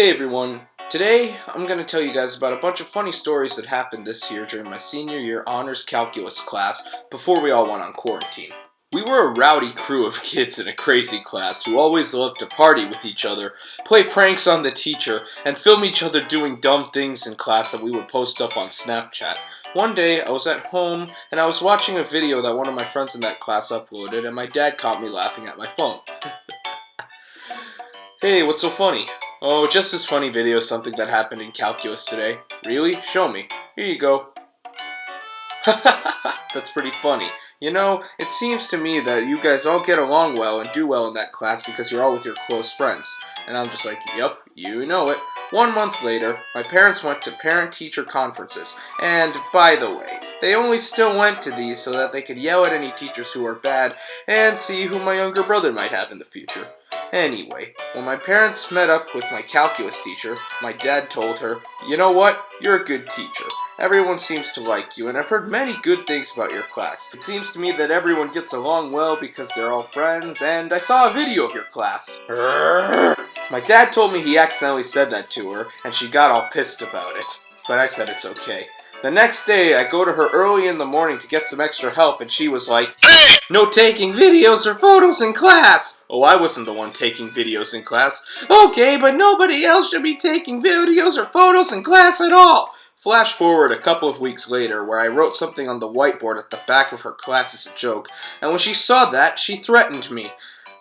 Hey everyone, today I'm going to tell you guys about a bunch of funny stories that happened this year during my senior year honors calculus class before we all went on quarantine. We were a rowdy crew of kids in a crazy class who always loved to party with each other, play pranks on the teacher, and film each other doing dumb things in class that we would post up on Snapchat. One day I was at home and I was watching a video that one of my friends in that class uploaded and my dad caught me laughing at my phone. Hey, what's so funny? Oh, just this funny video, something that happened in calculus today. Really? Show me. Here you go. That's pretty funny. You know, it seems to me that you guys all get along well and do well in that class because you're all with your close friends. And I'm just like, yep, you know it. 1 month later, my parents went to parent-teacher conferences. And, by the way, they only still went to these so that they could yell at any teachers who are bad and see who my younger brother might have in the future. Anyway, when my parents met up with my calculus teacher, my dad told her, "You know what? You're a good teacher. Everyone seems to like you, and I've heard many good things about your class. It seems to me that everyone gets along well because they're all friends, and I saw a video of your class." My dad told me he accidentally said that to her, and she got all pissed about it. But I said it's okay. The next day, I go to her early in the morning to get some extra help, and she was like, "No taking videos or photos in class!" Oh, I wasn't the one taking videos in class. "Okay, but nobody else should be taking videos or photos in class at all." Flash forward a couple of weeks later, where I wrote something on the whiteboard at the back of her class as a joke, and when she saw that, she threatened me.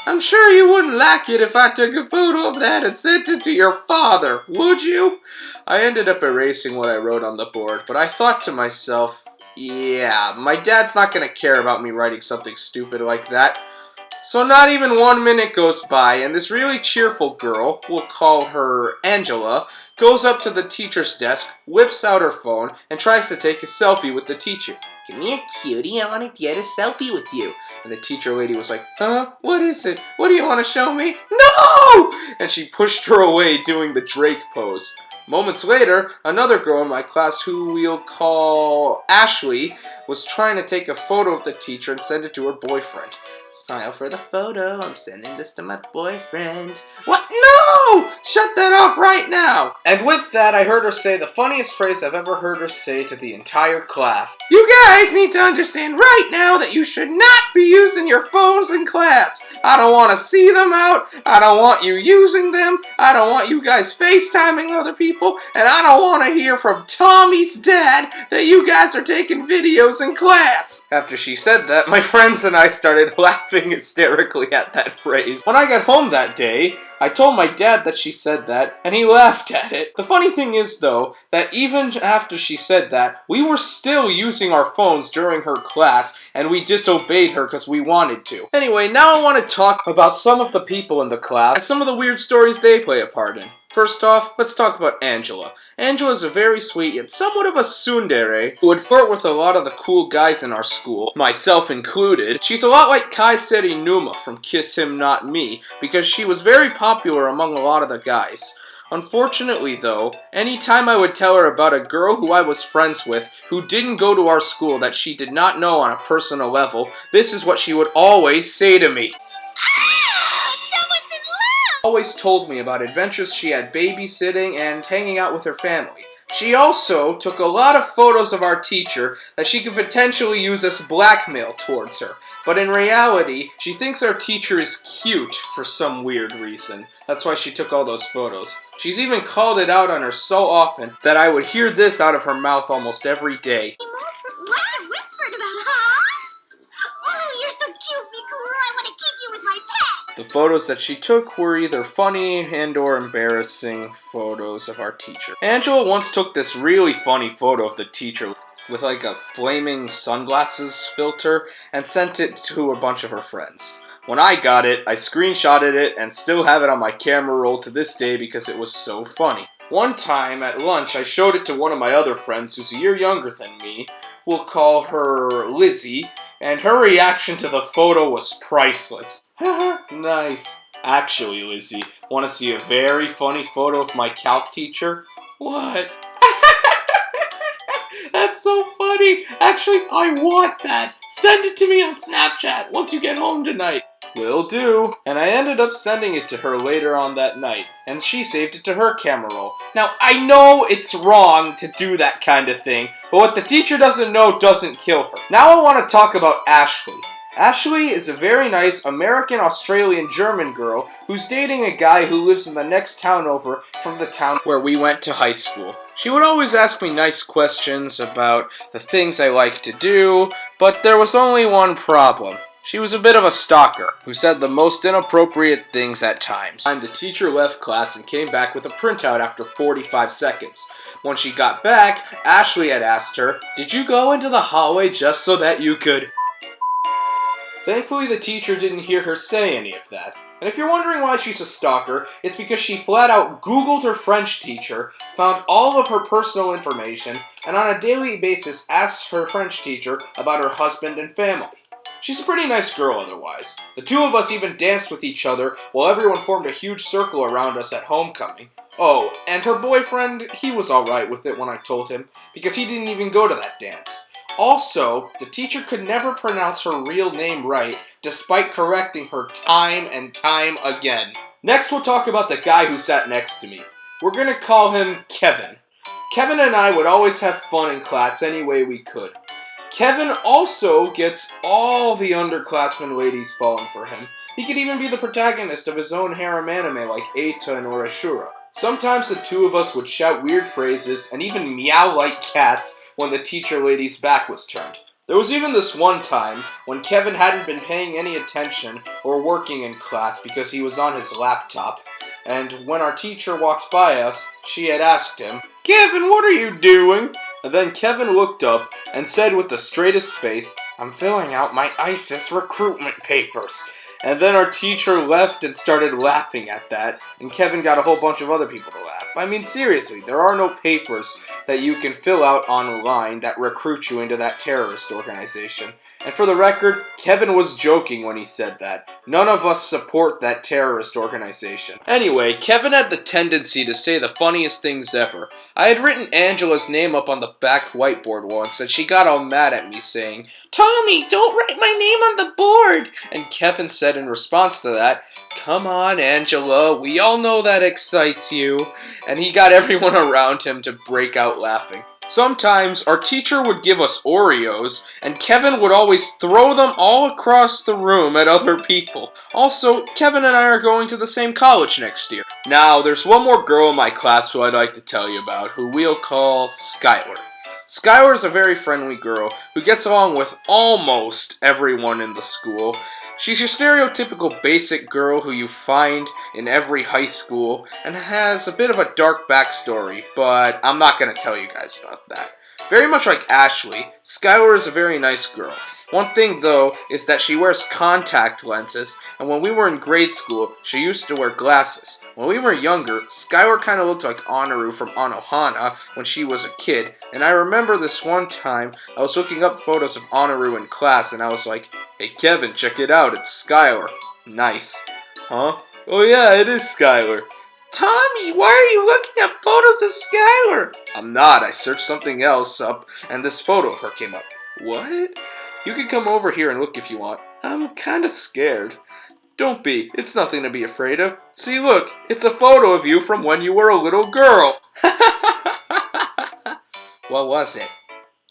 "I'm sure you wouldn't like it if I took a photo of that and sent it to your father, would you?" I ended up erasing what I wrote on the board, but I thought to myself, yeah, my dad's not going to care about me writing something stupid like that. So not even 1 minute goes by, and this really cheerful girl, we'll call her Angela, goes up to the teacher's desk, whips out her phone, and tries to take a selfie with the teacher. "Come here, cutie, I want to get a selfie with you." And the teacher lady was like, "Huh? What is it? What do you want to show me?" "No!" And she pushed her away doing the Drake pose. Moments later, another girl in my class who we'll call Ashley was trying to take a photo of the teacher and send it to her boyfriend. "Smile for the photo, I'm sending this to my boyfriend." "What? No! Shut that off right now!" And with that, I heard her say the funniest phrase I've ever heard her say to the entire class. "You guys need to understand right now that you should not be using your phones in class. I don't want to see them out. I don't want you using them. I don't want you guys FaceTiming other people. And I don't want to hear from Tommy's dad that you guys are taking videos in class." After she said that, my friends and I started laughing hysterically at that phrase. When I got home that day, I told my dad that she said that, and he laughed at it. The funny thing is, though, that even after she said that, we were still using our phones during her class, and we disobeyed her because we wanted to. Anyway, now I want to talk about some of the people in the class and some of the weird stories they play a part in. First off, let's talk about Angela. Angela is a very sweet yet somewhat of a tsundere who would flirt with a lot of the cool guys in our school, myself included. She's a lot like Kaiseri Numa from Kiss Him Not Me because she was very popular among a lot of the guys. Unfortunately though, anytime I would tell her about a girl who I was friends with who didn't go to our school that she did not know on a personal level, this is what she would always say to me. Always told me about adventures she had babysitting and hanging out with her family. She also took a lot of photos of our teacher that she could potentially use as blackmail towards her. But in reality, she thinks our teacher is cute for some weird reason. That's why she took all those photos. She's even called it out on her so often that I would hear this out of her mouth almost every day. What you whispered about, huh? Oh, you're so cute, Lucoa. I want to keep you as my pet. The photos that she took were either funny and or embarrassing photos of our teacher. Angela once took this really funny photo of the teacher with like a flaming sunglasses filter and sent it to a bunch of her friends. When I got it, I screenshotted it and still have it on my camera roll to this day because it was so funny. One time at lunch, I showed it to one of my other friends who's a year younger than me. We'll call her Lizzie, and her reaction to the photo was priceless. Haha, nice. Actually, Lizzie, want to see a very funny photo of my calc teacher? What? That's so funny. Actually, I want that. Send it to me on Snapchat once you get home tonight. Will do. And I ended up sending it to her later on that night, and she saved it to her camera roll. Now, I know it's wrong to do that kind of thing, but what the teacher doesn't know doesn't kill her. Now I want to talk about Ashley. Ashley is a very nice American-Australian-German girl who's dating a guy who lives in the next town over from the town where we went to high school. She would always ask me nice questions about the things I like to do, but there was only one problem. She was a bit of a stalker who said the most inappropriate things at times. The teacher left class and came back with a printout after 45 seconds. When she got back, Ashley had asked her, "Did you go into the hallway just so that you could..." Thankfully, the teacher didn't hear her say any of that. And if you're wondering why she's a stalker, it's because she flat out Googled her French teacher, found all of her personal information, and on a daily basis asked her French teacher about her husband and family. She's a pretty nice girl otherwise. The two of us even danced with each other while everyone formed a huge circle around us at homecoming. Oh, and her boyfriend, he was alright with it when I told him, because he didn't even go to that dance. Also, the teacher could never pronounce her real name right, despite correcting her time and time again. Next, we'll talk about the guy who sat next to me. We're gonna call him Kevin. Kevin and I would always have fun in class any way we could. Kevin also gets all the underclassmen ladies falling for him. He could even be the protagonist of his own harem anime like Eita and Oreshura. Sometimes the two of us would shout weird phrases and even meow like cats when the teacher lady's back was turned. There was even this one time when Kevin hadn't been paying any attention or working in class because he was on his laptop, and when our teacher walked by us, she had asked him, "Kevin, what are you doing?" And then Kevin looked up and said with the straightest face, "I'm filling out my ISIS recruitment papers." And then our teacher left and started laughing at that, and Kevin got a whole bunch of other people to laugh. I mean, seriously, there are no papers that you can fill out online that recruit you into that terrorist organization. And for the record, Kevin was joking when he said that. None of us support that terrorist organization. Anyway, Kevin had the tendency to say the funniest things ever. I had written Angela's name up on the back whiteboard once, and she got all mad at me saying, "Tommy, don't write my name on the board!" And Kevin said in response to that, "Come on, Angela, we all know that excites you." And he got everyone around him to break out laughing. Sometimes our teacher would give us Oreos, and Kevin would always throw them all across the room at other people. Also, Kevin and I are going to the same college next year. Now, there's one more girl in my class who I'd like to tell you about, who we'll call Skylar. Skylar is a very friendly girl who gets along with almost everyone in the school. She's your stereotypical basic girl who you find in every high school and has a bit of a dark backstory, but I'm not going to tell you guys about that. Very much like Ashley, Skylar is a very nice girl. One thing, though, is that she wears contact lenses, and when we were in grade school, she used to wear glasses. When we were younger, Skylar kind of looked like Anaru from Anohana when she was a kid, and I remember this one time I was looking up photos of Anaru in class, and I was like, "Hey Kevin, check it out, it's Skylar." Nice. Huh? Oh yeah, it is Skylar. "Tommy, why are you looking at photos of Skylar?" "I'm not, I searched something else up, and this photo of her came up." "What?" "You can come over here and look if you want." "I'm kinda scared." "Don't be, it's nothing to be afraid of. See, look, it's a photo of you from when you were a little girl." What was it?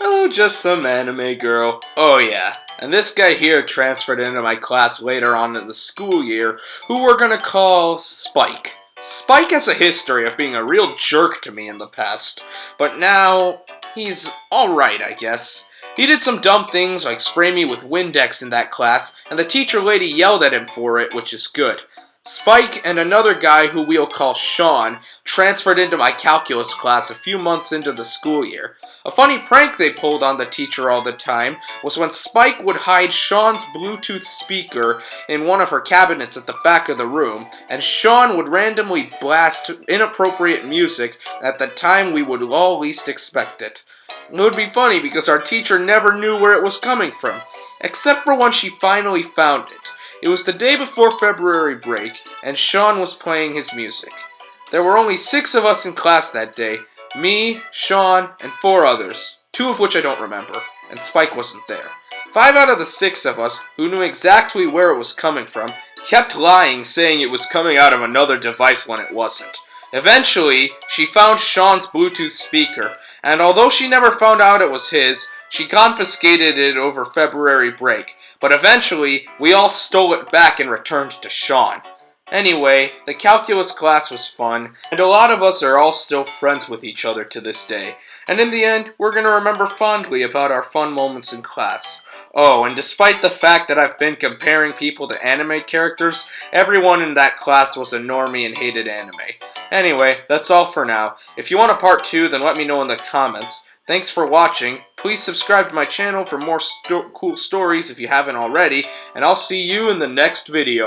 "Oh, just some anime girl." "Oh yeah, and this guy here transferred into my class later on in the school year, who we're gonna call Spike. Spike has a history of being a real jerk to me in the past, but now he's alright, I guess. He did some dumb things like spray me with Windex in that class, and the teacher lady yelled at him for it, which is good. Spike and another guy who we'll call Sean transferred into my calculus class a few months into the school year. A funny prank they pulled on the teacher all the time was when Spike would hide Sean's Bluetooth speaker in one of her cabinets at the back of the room, and Sean would randomly blast inappropriate music at the time we would all least expect it. It would be funny because our teacher never knew where it was coming from, except for when she finally found it. It was the day before February break, and Sean was playing his music. There were only 6 of us in class that day, me, Sean, and 4 others, 2 of which I don't remember, and Spike wasn't there. 5 out of the 6 of us, who knew exactly where it was coming from, kept lying, saying it was coming out of another device when it wasn't. Eventually, she found Sean's Bluetooth speaker, and although she never found out it was his, she confiscated it over February break, but eventually, we all stole it back and returned it to Sean. Anyway, the calculus class was fun, and a lot of us are all still friends with each other to this day, and in the end, we're going to remember fondly about our fun moments in class. Oh, and despite the fact that I've been comparing people to anime characters, everyone in that class was a normie and hated anime. Anyway, that's all for now. If you want a part 2, then let me know in the comments. Thanks for watching. Please subscribe to my channel for more cool stories if you haven't already, and I'll see you in the next video.